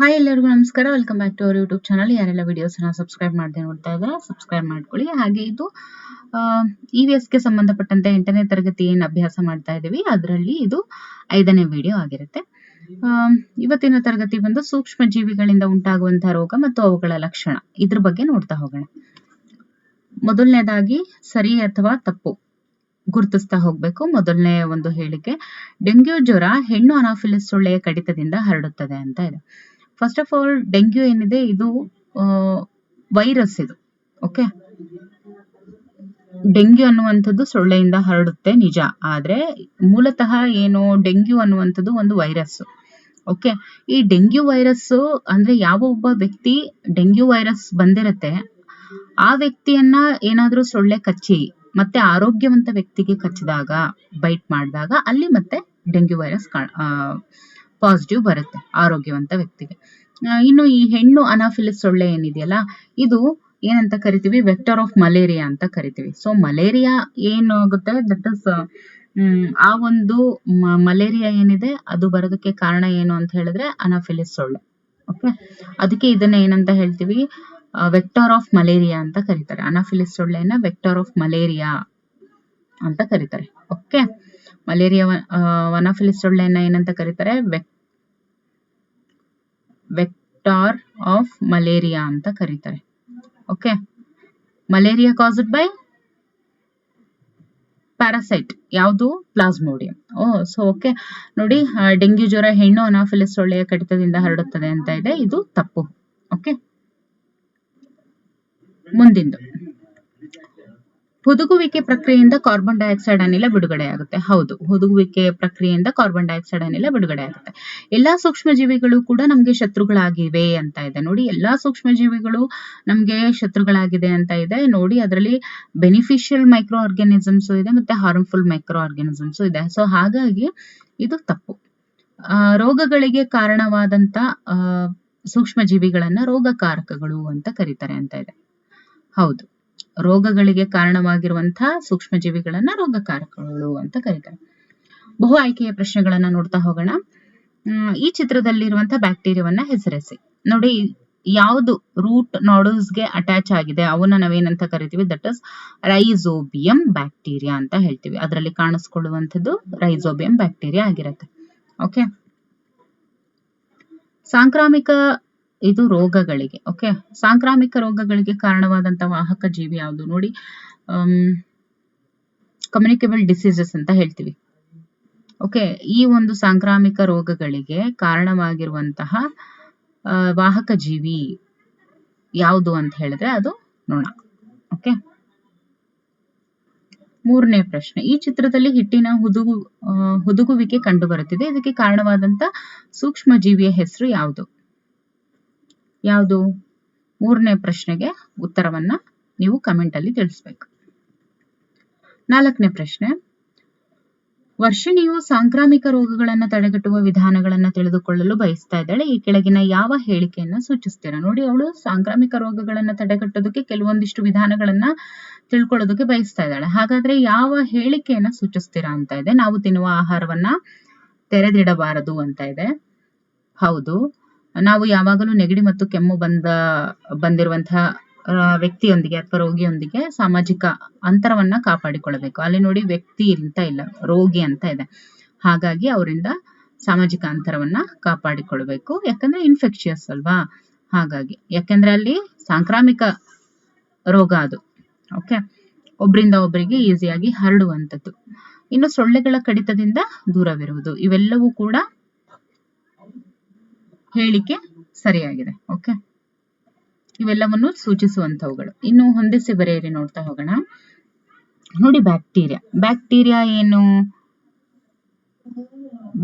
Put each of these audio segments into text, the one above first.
Hi ಎಲ್ಲರಿಗೂ ನಮಸ್ಕಾರ. Welcome back to our YouTube channel. ಯಾರೆಲ್ಲ ವಿಡಿಯೋಸ್ನ ಸಬ್ಸ್ಕ್ರೈಬ್ ಮಾಡದೆ ನೋಡ್ತಾ ಇದ್ದಾರೆ ಸಬ್ಸ್ಕ್ರೈಬ್ ಮಾಡ್ಕೊಳ್ಳಿ. ಹಾಗೆ ಇದು EVSಗೆ ಸಂಬಂಧಪಟ್ಟಂತೆ 8ನೇ ತರಗತಿ ಏನು ಅಭ್ಯಾಸ ಮಾಡ್ತಾ ಇದ್ದೀವಿ ಅದರಲ್ಲಿ ಇದು 5ನೇ ವಿಡಿಯೋ ಆಗಿರುತ್ತೆ. ಇವತ್ತಿನ ತರಗತಿ ಬಂದು ಸೂಕ್ಷ್ಮ ಜೀವಿಗಳಿಂದ ಉಂಟಾಗುವಂತಹ ರೋಗ ಮತ್ತು ಅವುಗಳ ಲಕ್ಷಣ ಇದ್ರ ಬಗ್ಗೆ ನೋಡ್ತಾ ಹೋಗೋಣ. ಮೊದಲನೇದಾಗಿ ಸರಿ ಅಥವಾ ತಪ್ಪು ಗುರುತಿಸ್ತಾ ಹೋಗ್ಬೇಕು. ಮೊದಲನೇ ಒಂದು ಹೇಳಿಕೆ, ಡೆಂಗ್ಯೂ ಜ್ವರ ಹೆಣ್ಣು ಅನಾಫಿಲಿಸ್ ಸೊಳ್ಳೆಯ ಕಡಿತದಿಂದ ಹರಡುತ್ತದೆ ಅಂತ ಇದೆ. ಫಸ್ಟ್ ಆಫ್ ಆಲ್ ಡೆಂಗ್ಯೂ ಏನಿದೆ ಇದು ವೈರಸ್ ಇದು. ಓಕೆ, ಡೆಂಗ್ಯೂ ಅನ್ನುವಂಥದ್ದು ಸೊಳ್ಳೆಯಿಂದ ಹರಡುತ್ತೆ ನಿಜ, ಆದ್ರೆ ಮೂಲತಃ ಏನು ಡೆಂಗ್ಯೂ ಅನ್ನುವಂಥದ್ದು ಒಂದು ವೈರಸ್. ಓಕೆ, ಈ ಡೆಂಗ್ಯೂ ವೈರಸ್ ಅಂದ್ರೆ ಯಾವ ಒಬ್ಬ ವ್ಯಕ್ತಿ ಡೆಂಗ್ಯೂ ವೈರಸ್ ಬಂದಿರತ್ತೆ ಆ ವ್ಯಕ್ತಿಯನ್ನ ಏನಾದ್ರೂ ಸೊಳ್ಳೆ ಕಚ್ಚಿ ಮತ್ತೆ ಆರೋಗ್ಯವಂತ ವ್ಯಕ್ತಿಗೆ ಕಚ್ಚಿದಾಗ ಬೈಟ್ ಮಾಡಿದಾಗ ಅಲ್ಲಿ ಮತ್ತೆ ಡೆಂಗ್ಯೂ ವೈರಸ್ ಪಾಸಿಟಿವ್ ಬರುತ್ತೆ ಆರೋಗ್ಯವಂತ ವ್ಯಕ್ತಿಗೆ. ಇನ್ನು ಈ ಹೆಣ್ಣು ಅನಾಫಿಲಿಸ್ ಸೊಳ್ಳೆ ಏನಿದೆಯಲ್ಲ ಇದು ಏನಂತ ಕರಿತೀವಿ, ವೆಕ್ಟರ್ ಆಫ್ ಮಲೇರಿಯಾ ಅಂತ ಕರಿತೀವಿ. ಸೊ ಮಲೇರಿಯಾ ಏನಾಗುತ್ತೆ ದಟ್ ಇಸ್ ಆ ಒಂದು ಮಲೇರಿಯಾ ಏನಿದೆ ಅದು ಬರೋದಕ್ಕೆ ಕಾರಣ ಏನು ಅಂತ ಹೇಳಿದ್ರೆ ಅನಾಫಿಲಿಸ್ ಸೊಳ್ಳೆ. ಓಕೆ, ಅದಕ್ಕೆ ಇದನ್ನ ಏನಂತ ಹೇಳ್ತೀವಿ, ವೆಕ್ಟರ್ ಆಫ್ ಮಲೇರಿಯಾ ಅಂತ ಕರೀತಾರೆ. ಅನಾಫಿಲಿಸ್ ಸೊಳ್ಳೆಯನ್ನ ವೆಕ್ಟರ್ ಆಫ್ ಮಲೇರಿಯಾ ಅಂತ ಕರೀತಾರೆ. ಓಕೆ, ಮಲೇರಿಯಾ ಅನಾಫಿಲಿಸ್ ಸೊಳ್ಳೆಯನ್ನ ಏನಂತ ಕರೀತಾರೆ, ವೆಕ್ಟಾರ್ ಆಫ್ ಮಲೇರಿಯಾ ಅಂತ ಕರೀತಾರೆ. Okay, malaria caused by parasite ಯಾವುದು, ಪ್ಲಾಸ್ಮೋಡಿಯಂ. ಸೊ ಓಕೆ ನೋಡಿ, ಡೆಂಗ್ಯೂ ಜ್ವರ ಹೆಣ್ಣು ಅನಾಫಿಲಿಸ್ ಸೊಳ್ಳೆಯ ಕಡಿತದಿಂದ ಹರಡುತ್ತದೆ ಅಂತ ಇದೆ, ಇದು ತಪ್ಪು. ಓಕೆ, ಮುಂದಿಂದು ಹುದುಗುವಿಕೆ ಪ್ರಕ್ರಿಯೆಯಿಂದ ಕಾರ್ಬನ್ ಡೈಆಕ್ಸೈಡ್ ಅನಿಲ ಬಿಡುಗಡೆಯಾಗುತ್ತೆ. ಹೌದು, ಹುದುಗುವಿಕೆ ಪ್ರಕ್ರಿಯೆಯಿಂದ ಕಾರ್ಬನ್ ಡೈಆಕ್ಸೈಡ್ ಅನಿಲ ಬಿಡುಗಡೆ ಆಗುತ್ತೆ. ಎಲ್ಲಾ ಸೂಕ್ಷ್ಮ ಜೀವಿಗಳು ಕೂಡ ನಮ್ಗೆ ಶತ್ರುಗಳಾಗಿವೆ ಅಂತ ಇದೆ. ನೋಡಿ, ಎಲ್ಲಾ ಸೂಕ್ಷ್ಮ ಜೀವಿಗಳು ನಮ್ಗೆ ಶತ್ರುಗಳಾಗಿದೆ ಅಂತ ಇದೆ. ನೋಡಿ, ಅದರಲ್ಲಿ ಬೆನಿಫಿಷಿಯಲ್ ಮೈಕ್ರೋ ಆರ್ಗ್ಯಾನಿಸಮ್ಸ್ ಇದೆ ಮತ್ತೆ ಹಾರ್ಮ್ಫುಲ್ ಮೈಕ್ರೋ ಆರ್ಗ್ಯಾನಿಸಮ್ಸ್ ಇದೆ. ಸೊ ಹಾಗಾಗಿ ಇದು ತಪ್ಪು. ರೋಗಗಳಿಗೆ ಕಾರಣವಾದಂತ ಸೂಕ್ಷ್ಮ ಜೀವಿಗಳನ್ನ ರೋಗಕಾರಕಗಳು ಅಂತ ಕರೀತಾರೆ ಅಂತ ಇದೆ. ಹೌದು, ರೋಗಗಳಿಗೆ ಕಾರಣವಾಗಿರುವಂತಹ ಸೂಕ್ಷ್ಮ ಜೀವಿಗಳನ್ನ ರೋಗಕಾರಕಗಳು ಅಂತ ಕರೀತಾರೆ. ಬಹು ಆಯ್ಕೆಯ ಪ್ರಶ್ನೆಗಳನ್ನ ನೋಡ್ತಾ ಹೋಗೋಣ. ಈ ಚಿತ್ರದಲ್ಲಿರುವಂತಹ ಬ್ಯಾಕ್ಟೀರಿಯಾವನ್ನ ಹೆಸರಿಸಿ. ನೋಡಿ, ಯಾವುದು ರೂಟ್ ನಾಡುಲ್ಸ್ಗೆ ಅಟ್ಯಾಚ್ ಆಗಿದೆ ಅವನ್ನ ನಾವೇನಂತ ಕರಿತೀವಿ, ದಟ್ ಇಸ್ ರೈಸೋಬಿಯಂ ಬ್ಯಾಕ್ಟೀರಿಯಾ ಅಂತ ಹೇಳ್ತೀವಿ. ಅದರಲ್ಲಿ ಕಾಣಿಸ್ಕೊಳ್ಳುವಂಥದ್ದು ರೈಸೋಬಿಯಂ ಬ್ಯಾಕ್ಟೀರಿಯಾ ಆಗಿರುತ್ತೆ. ಓಕೆ, ಸಾಂಕ್ರಾಮಿಕ ಇದು ರೋಗಗಳಿಗೆ, ಓಕೆ, ಸಾಂಕ್ರಾಮಿಕ ರೋಗಗಳಿಗೆ ಕಾರಣವಾದಂತಹ ವಾಹಕ ಜೀವಿ ಯಾವುದು ನೋಡಿ, ಕಮ್ಯುನಿಕೇಬಲ್ ಡಿಸೀಸಸ್ ಅಂತ ಹೇಳ್ತೀವಿ. ಓಕೆ, ಈ ಒಂದು ಸಾಂಕ್ರಾಮಿಕ ರೋಗಗಳಿಗೆ ಕಾರಣವಾಗಿರುವಂತಹ ವಾಹಕ ಜೀವಿ ಯಾವುದು ಅಂತ ಹೇಳಿದ್ರೆ ಅದು ನೊಣ. ಓಕೆ, ಮೂರನೇ ಪ್ರಶ್ನೆ, ಈ ಚಿತ್ರದಲ್ಲಿ ಹಿಟ್ಟಿನ ಹುದುಗುವಿಕೆ ಕಂಡು ಬರುತ್ತಿದೆ, ಇದಕ್ಕೆ ಕಾರಣವಾದಂತ ಸೂಕ್ಷ್ಮ ಜೀವಿಯ ಹೆಸರು ಯಾವುದು? ಯಾವುದು? ಮೂರನೇ ಪ್ರಶ್ನೆಗೆ ಉತ್ತರವನ್ನ ನೀವು ಕಮೆಂಟ್ ಅಲ್ಲಿ ತಿಳಿಸ್ಬೇಕು. ನಾಲ್ಕನೇ ಪ್ರಶ್ನೆ, ವರ್ಷಿಣಿಯು ಸಾಂಕ್ರಾಮಿಕ ರೋಗಗಳನ್ನ ತಡೆಗಟ್ಟುವ ವಿಧಾನಗಳನ್ನ ತಿಳಿದುಕೊಳ್ಳಲು ಬಯಸ್ತಾ ಇದ್ದಾಳೆ. ಈ ಕೆಳಗಿನ ಯಾವ ಹೇಳಿಕೆಯನ್ನ ಸೂಚಿಸ್ತೀರಾ? ನೋಡಿ, ಅವಳು ಸಾಂಕ್ರಾಮಿಕ ರೋಗಗಳನ್ನ ತಡೆಗಟ್ಟೋದಕ್ಕೆ ಕೆಲವೊಂದಿಷ್ಟು ವಿಧಾನಗಳನ್ನ ತಿಳ್ಕೊಳ್ಳೋದಕ್ಕೆ ಬಯಸ್ತಾ ಇದ್ದಾಳೆ. ಹಾಗಾದ್ರೆ ಯಾವ ಹೇಳಿಕೆಯನ್ನ ಸೂಚಿಸ್ತೀರಾ ಅಂತ ಇದೆ. ನಾವು ತಿನ್ನುವ ಆಹಾರವನ್ನ ತೆರೆದಿಡಬಾರದು ಅಂತ ಇದೆ. ಹೌದು, ನಾವು ಯಾವಾಗಲೂ ನೆಗಡಿ ಮತ್ತು ಕೆಮ್ಮು ಬಂದಿರುವಂತಹ ವ್ಯಕ್ತಿಯೊಂದಿಗೆ ಅಥವಾ ರೋಗಿಯೊಂದಿಗೆ ಸಾಮಾಜಿಕ ಅಂತರವನ್ನ ಕಾಪಾಡಿಕೊಳ್ಳಬೇಕು. ಅಲ್ಲಿ ನೋಡಿ, ವ್ಯಕ್ತಿ ಅಂತ ಇಲ್ಲ, ರೋಗಿ ಅಂತ ಇದೆ. ಹಾಗಾಗಿ ಅವರಿಂದ ಸಾಮಾಜಿಕ ಅಂತರವನ್ನ ಕಾಪಾಡಿಕೊಳ್ಬೇಕು. ಯಾಕಂದ್ರೆ ಇನ್ಫೆಕ್ಷಿಯಸ್ ಅಲ್ವಾ, ಹಾಗಾಗಿ. ಯಾಕಂದ್ರೆ ಅಲ್ಲಿ ಸಾಂಕ್ರಾಮಿಕ ರೋಗ ಅದು. ಓಕೆ, ಒಬ್ರಿಂದ ಒಬ್ಬರಿಗೆ ಈಸಿಯಾಗಿ ಹರಡುವಂಥದ್ದು. ಇನ್ನು ಸೊಳ್ಳೆಗಳ ಕಡಿತದಿಂದ ದೂರವಿರುವುದು, ಇವೆಲ್ಲವೂ ಕೂಡ ಹೇಳಿಕೆ ಸರಿಯಾಗಿದೆ. ಓಕೆ, ಇವೆಲ್ಲವನ್ನು ಸೂಚಿಸುವಂತವುಗಳು. ಇನ್ನು ಹೊಂದಿಸಿ ಬರೆಯಿರಿ, ನೋಡ್ತಾ ಹೋಗೋಣ. ನೋಡಿ, ಬ್ಯಾಕ್ಟೀರಿಯಾ ಏನು,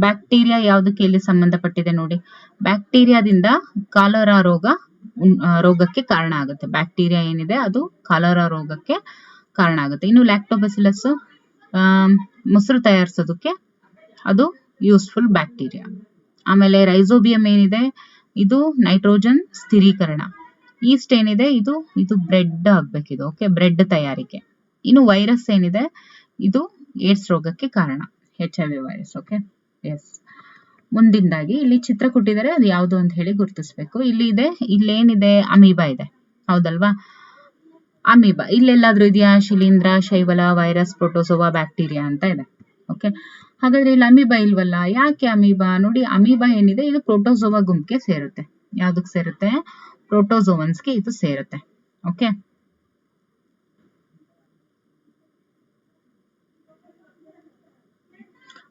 ಬ್ಯಾಕ್ಟೀರಿಯಾ ಯಾವುದಕ್ಕೆ ಇಲ್ಲಿ ಸಂಬಂಧಪಟ್ಟಿದೆ ನೋಡಿ, ಬ್ಯಾಕ್ಟೀರಿಯಾದಿಂದ ಕಾಲರಾ ರೋಗಕ್ಕೆ ಕಾರಣ ಆಗುತ್ತೆ. ಬ್ಯಾಕ್ಟೀರಿಯಾ ಏನಿದೆ ಅದು ಕಾಲರಾ ರೋಗಕ್ಕೆ ಕಾರಣ ಆಗುತ್ತೆ. ಇನ್ನು ಲ್ಯಾಕ್ಟೋಬಸಿಲಸ್ ಮೊಸರು ತಯಾರಿಸೋದಕ್ಕೆ ಅದು ಯೂಸ್ಫುಲ್ ಬ್ಯಾಕ್ಟೀರಿಯಾ. ಆಮೇಲೆ ರೈಸೋಬಿಯಂ ಏನಿದೆ ಇದು ನೈಟ್ರೋಜನ್ ಸ್ಥಿರೀಕರಣ. ಈಸ್ಟ್ ಏನಿದೆ ಇದು ಬ್ರೆಡ್ ಆಗ್ಬೇಕಿದು. ಓಕೆ, ಬ್ರೆಡ್ ತಯಾರಿಕೆ. ಇನ್ನು ವೈರಸ್ ಏನಿದೆ ಇದು ಏಡ್ಸ್ ರೋಗಕ್ಕೆ ಕಾರಣ, HIV ವೈರಸ್. Okay, yes. ಮುಂದಿಂದಾಗಿ ಇಲ್ಲಿ ಚಿತ್ರ ಕೊಟ್ಟಿದ್ದಾರೆ, ಅದು ಯಾವುದು ಅಂತ ಹೇಳಿ ಗುರುತಿಸ್ಬೇಕು. ಇಲ್ಲಿ ಇದೆ, ಇಲ್ಲೇನಿದೆ, ಅಮೀಬಾ ಇದೆ, ಹೌದಲ್ವಾ? ಅಮೀಬಾ ಇಲ್ಲೆಲ್ಲಾದ್ರೂ ಇದೆಯಾ? ಶಿಲೀಂಧ್ರ, ಶೈವಲ, ವೈರಸ್, ಪ್ರೋಟೋಸೋವಾ, ಬ್ಯಾಕ್ಟೀರಿಯಾ ಅಂತ ಇದೆ. ಓಕೆ, ಹಾಗಾದ್ರೆ ಇಲ್ಲಿ ಅಮೀಬಾ ಇಲ್ವಲ್ಲ? ಯಾಕೆ ಅಮೀಬಾ? ನೋಡಿ, ಅಮೀಬಾ ಏನಿದೆ ಇದು ಪ್ರೋಟೋಸೋವಾ ಗುಂಪಿಗೆ ಸೇರುತ್ತೆ. ಯಾವ್ದಕ್ ಸೇರುತ್ತೆ? ಪ್ರೋಟೋಸೋವನ್ಸ್ಗೆ ಇದು ಸೇರುತ್ತೆ. ಓಕೆ,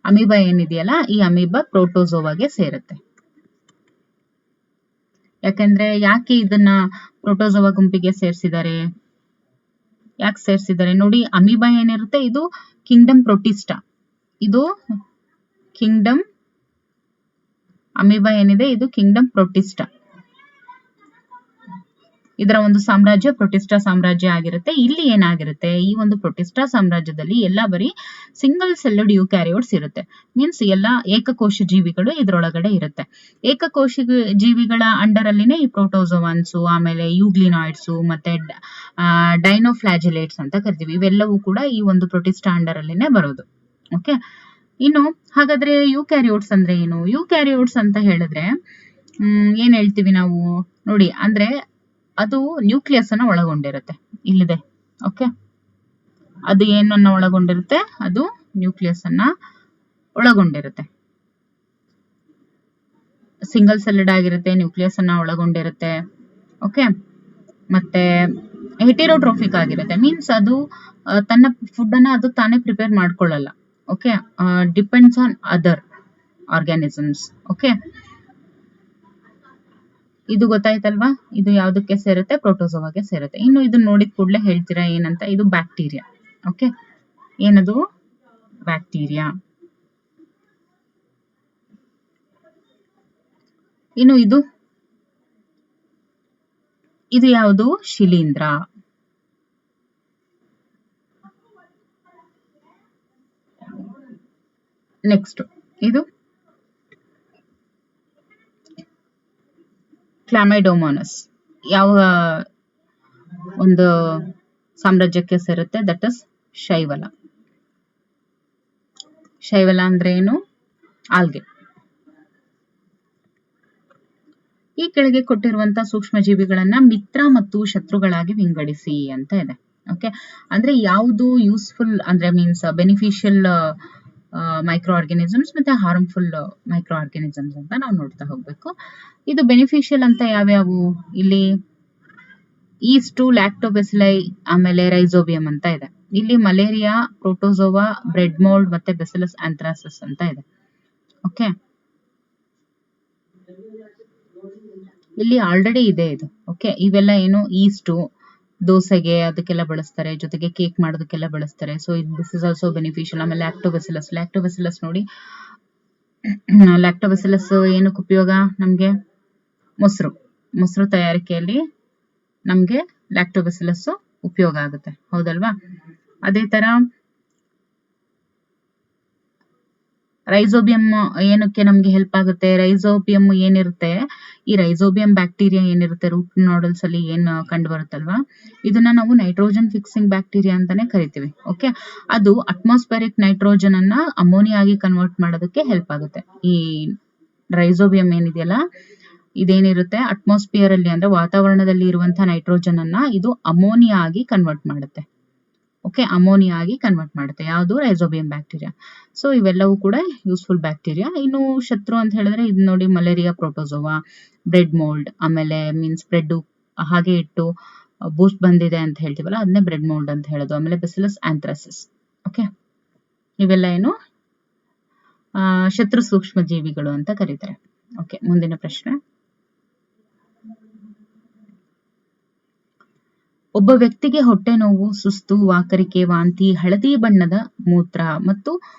ಅಮೀಬಾ ಏನಿದೆಯಲ್ಲ, ಈ ಅಮೀಬಾ ಪ್ರೋಟೋಸೋವಾಗೆ ಸೇರುತ್ತೆ. ಯಾಕಂದ್ರೆ ಯಾಕೆ ಇದನ್ನ ಪ್ರೋಟೋಸೋವಾ ಗುಂಪಿಗೆ ಸೇರಿಸಿದ್ದಾರೆ? ಯಾಕೆ ಸೇರಿಸಿದ್ದಾರೆ ನೋಡಿ, ಅಮೀಬಾ ಏನಿರುತ್ತೆ ಇದು ಕಿಂಗ್ಡಮ್ ಪ್ರೋಟಿಸ್ಟಾ. ಇದು ಕಿಂಗ್ಡಮ್, ಅಮೀಬಾ ಏನಿದೆ ಇದು ಕಿಂಗ್ಡಮ್ ಪ್ರೋಟಿಸ್ಟಾ. ಇದರ ಒಂದು ಸಾಮ್ರಾಜ್ಯ ಪ್ರೋಟಿಸ್ಟಾ ಸಾಮ್ರಾಜ್ಯ ಆಗಿರುತ್ತೆ. ಇಲ್ಲಿ ಏನಾಗಿರುತ್ತೆ, ಈ ಒಂದು ಪ್ರೋಟಿಸ್ಟಾ ಸಾಮ್ರಾಜ್ಯದಲ್ಲಿ ಎಲ್ಲ ಬರೀ ಸಿಂಗಲ್ ಸೆಲ್ಡ್ ಯೂಕ್ಯಾರಿಯೋಟ್ಸ್ ಇರುತ್ತೆ. ಮೀನ್ಸ್ ಎಲ್ಲ ಏಕಕೋಶ ಜೀವಿಗಳು ಇದ್ರೊಳಗಡೆ ಇರುತ್ತೆ. ಏಕಕೋಶ ಜೀವಿಗಳ ಅಂಡರ್ ಅಲ್ಲಿನೇ ಈ ಪ್ರೋಟೋಸೋವಾನ್ಸು, ಆಮೇಲೆ ಯೂಗ್ಲಿನಾಯ್ಡ್ಸು, ಮತ್ತೆ ಡೈನೋಫ್ಲಾಜಿಲೇಟ್ಸ್ ಅಂತ ಕರಿತೀವಿ. ಇವೆಲ್ಲವೂ ಕೂಡ ಈ ಒಂದು ಪ್ರೋಟಿಸ್ಟಾ ಅಂಡರ್ ಅಲ್ಲಿನೇ ಬರೋದು. ಓಕೆ, ಇನ್ನು ಹಾಗಾದ್ರೆ ಯೂಕ್ಯಾರಿಯೋಟ್ಸ್ ಅಂದ್ರೆ ಏನು? ಯೂಕ್ಯಾರಿಯೋಟ್ಸ್ ಅಂತ ಹೇಳಿದ್ರೆ ಏನ್ ಹೇಳ್ತೀವಿ ನಾವು ನೋಡಿ, ಅಂದ್ರೆ ಅದು ನ್ಯೂಕ್ಲಿಯಸ್ ಅನ್ನ ಒಳಗೊಂಡಿರುತ್ತೆ. ಇಲ್ಲಿದೆ, ಓಕೆ, ಅದು ಏನನ್ನ ಒಳಗೊಂಡಿರುತ್ತೆ? ಅದು ನ್ಯೂಕ್ಲಿಯಸ್ ಅನ್ನ ಒಳಗೊಂಡಿರುತ್ತೆ. ಸಿಂಗಲ್ ಸೆಲ್ಡ್ ಆಗಿರುತ್ತೆ, ನ್ಯೂಕ್ಲಿಯಸ್ ಅನ್ನ ಒಳಗೊಂಡಿರುತ್ತೆ. ಓಕೆ, ಮತ್ತೆ ಹೆಟೆರೋಟ್ರೋಫಿಕ್ ಆಗಿರುತ್ತೆ. ಮೀನ್ಸ್ ಅದು ತನ್ನ ಫುಡ್ ಅನ್ನ ಅದು ತಾನೇ ಪ್ರಿಪೇರ್ ಮಾಡ್ಕೊಳ್ಳಲ್ಲ. Okay, depends on other organisms. Okay, ಇದು ಗೊತ್ತಾಯ್ತಲ್ವಾ? ಇದು ಯಾವ್ದಕ್ಕೆ ಸೇರುತ್ತೆ? ಪ್ರೋಟೋಸೋವಾಗೆ ಸೇರುತ್ತೆ. ಇನ್ನು ಇದನ್ನ ನೋಡಿದ ಕೂಡಲೇ ಹೇಳ್ತೀರಾ ಏನಂತ? ಇದು ಬ್ಯಾಕ್ಟೀರಿಯಾ. ಓಕೆ, ಏನದು? ಬ್ಯಾಕ್ಟೀರಿಯಾ. ಇನ್ನು ಇದು ಯಾವುದು? ಶಿಲೀಂಧ್ರ. ನೆಕ್ಸ್ಟ್ ಇದು ಕ್ಲಾಮೈಡೋಮೋನಸ್. ಯಾವ ಒಂದು ಸಾಮ್ರಾಜ್ಯಕ್ಕೆ ಸೇರುತ್ತೆ? That is ಶೈವಲ. ಶೈವಲ ಅಂದ್ರೆ ಏನು? ಆಲ್ಗೆ. ಈ ಕೆಳಗೆ ಕೊಟ್ಟಿರುವಂತಹ ಸೂಕ್ಷ್ಮ ಜೀವಿಗಳನ್ನ ಮಿತ್ರ ಮತ್ತು ಶತ್ರುಗಳಾಗಿ ವಿಂಗಡಿಸಿ ಅಂತ ಇದೆ. ಓಕೆ, ಅಂದ್ರೆ ಯಾವುದು ಯೂಸ್ಫುಲ್ ಅಂದ್ರೆ ಮೀನ್ಸ್ ಬೆನಿಫಿಷಿಯಲ್ ಮೈಕ್ರೋ ಆರ್ಗ್ಯಾನಿಸಮ್ಸ್ ಮತ್ತೆ ಹಾರ್ಮ್ಫುಲ್ ಮೈಕ್ರೋ ಆರ್ಗ್ಯಾನಿಸಮ್ಸ್ ಅಂತ ನಾವು ನೋಡ್ತಾ ಹೋಗ್ಬೇಕು. ಇದು ಬೆನಿಫಿಷಿಯಲ್ ಅಂತ ಯಾವ್ಯಾವು? ಇಲ್ಲಿ ಈಸ್ಟು, ಲ್ಯಾಕ್ಟೋಬೆಸಿಲೈ, ಆಮೇಲೆ ರೈಸೋಬಿಯಂ ಅಂತ ಇದೆ. ಇಲ್ಲಿ ಮಲೇರಿಯಾ, ಪ್ರೋಟೋಸೋವಾ, ಬ್ರೆಡ್ ಮೋಲ್ಡ್ ಮತ್ತೆ ಬೆಸಿಲಸ್ ಆಂಥ್ರಾಸಿಸ್ ಅಂತ ಇದೆ. ಓಕೆ, ಇಲ್ಲಿ ಆಲ್ರೆಡಿ ಇದೆ ಇದು. ಓಕೆ, ಇವೆಲ್ಲ ಏನು? ಈಸ್ಟು ದೋಸೆಗೆ ಅದಕ್ಕೆಲ್ಲ ಬಳಸ್ತಾರೆ, ಜೊತೆಗೆ ಕೇಕ್ ಮಾಡೋದಕ್ಕೆಲ್ಲ ಬಳಸ್ತಾರೆ. So this is also beneficial. ಆಮೇಲೆ ಲ್ಯಾಕ್ಟೋಬೆಸಿಲಸ್ ನೋಡಿ, ಲ್ಯಾಕ್ಟೋಬೆಸಿಲಸ್ ಏನಕ್ಕೆ ಉಪಯೋಗ? ನಮ್ಗೆ ಮೊಸರು ತಯಾರಿಕೆಯಲ್ಲಿ ನಮ್ಗೆ ಲ್ಯಾಕ್ಟೋಬೆಸಿಲಸ್ ಉಪಯೋಗ ಆಗುತ್ತೆ, ಹೌದಲ್ವಾ? ಅದೇ ತರ ರೈಸೋಬಿಯಂ ಏನಕ್ಕೆ ನಮ್ಗೆ ಹೆಲ್ಪ್ ಆಗುತ್ತೆ? ರೈಸೋಬಿಯಂ ಏನಿರುತ್ತೆ, ಈ ರೈಸೋಬಿಯಂ ಬ್ಯಾಕ್ಟೀರಿಯಾ ಏನಿರುತ್ತೆ ರೂಟ್ ನೋಡಲ್ಸ್ ಅಲ್ಲಿ ಏನ್ ಕಂಡು ಬರುತ್ತಲ್ವಾ, ಇದನ್ನ ನಾವು ನೈಟ್ರೋಜನ್ ಫಿಕ್ಸಿಂಗ್ ಬ್ಯಾಕ್ಟೀರಿಯಾ ಅಂತಾನೆ ಕರಿತೀವಿ. ಓಕೆ, ಅದು ಅಟ್ಮಾಸ್ಫಿಯರಿಕ್ ನೈಟ್ರೋಜನ್ ಅನ್ನ ಅಮೋನಿಯಾ ಆಗಿ ಕನ್ವರ್ಟ್ ಮಾಡೋದಕ್ಕೆ ಹೆಲ್ಪ್ ಆಗುತ್ತೆ. ಈ ರೈಸೋಬಿಯಂ ಏನಿದೆಯಲ್ಲ, ಇದೇನಿರುತ್ತೆ ಅಟ್ಮಾಸ್ಫಿಯರ್ ಅಲ್ಲಿ ಅಂದ್ರೆ ವಾತಾವರಣದಲ್ಲಿ ಇರುವಂತಹ ನೈಟ್ರೋಜನ್ ಅನ್ನ ಇದು ಅಮೋನಿಯಾ ಆಗಿ ಕನ್ವರ್ಟ್ ಮಾಡುತ್ತೆ. ಓಕೆ, ಅಮೋನಿಯಾ ಆಗಿ ಕನ್ವರ್ಟ್ ಮಾಡುತ್ತೆ. ಯಾವುದು? Rhizobium bacteria. ಸೊ ಇವೆಲ್ಲವೂ ಕೂಡ ಯೂಸ್ಫುಲ್ ಬ್ಯಾಕ್ಟೀರಿಯಾ. ಇನ್ನು ಶತ್ರು ಅಂತ ಹೇಳಿದ್ರೆ ಇದು ನೋಡಿ, ಮಲೇರಿಯಾ, ಪ್ರೋಟೋಸೋವಾ, ಬ್ರೆಡ್ ಮೋಲ್ಡ್, ಆಮೇಲೆ ಮೀನ್ಸ್ ಬ್ರೆಡ್ ಹಾಗೆ ಇಟ್ಟು ಬೂಸ್ಟ್ ಬಂದಿದೆ ಅಂತ ಹೇಳ್ತೀವಲ್ಲ ಅದನ್ನೇ ಬ್ರೆಡ್ ಮೋಲ್ಡ್ ಅಂತ ಹೇಳೋದು. ಆಮೇಲೆ ಬೆಸಿಲಸ್ ಆಂಥ್ರಾಸಿಸ್. ಓಕೆ, ಇವೆಲ್ಲ ಏನು? ಶತ್ರು ಸೂಕ್ಷ್ಮ ಜೀವಿಗಳು ಅಂತ ಕರೀತಾರೆ. ಓಕೆ, ಮುಂದಿನ ಪ್ರಶ್ನೆ. ಒಬ್ಬ ವ್ಯಕ್ತಿಗೆ ಹೊಟ್ಟೆ ನೋವು, ಸುಸ್ತು, ವಾಕರಿಕೆ, ವಾಂತಿ, ಹಳದಿ ಬಣ್ಣದ ಮೂತ್ರ ಮತ್ತು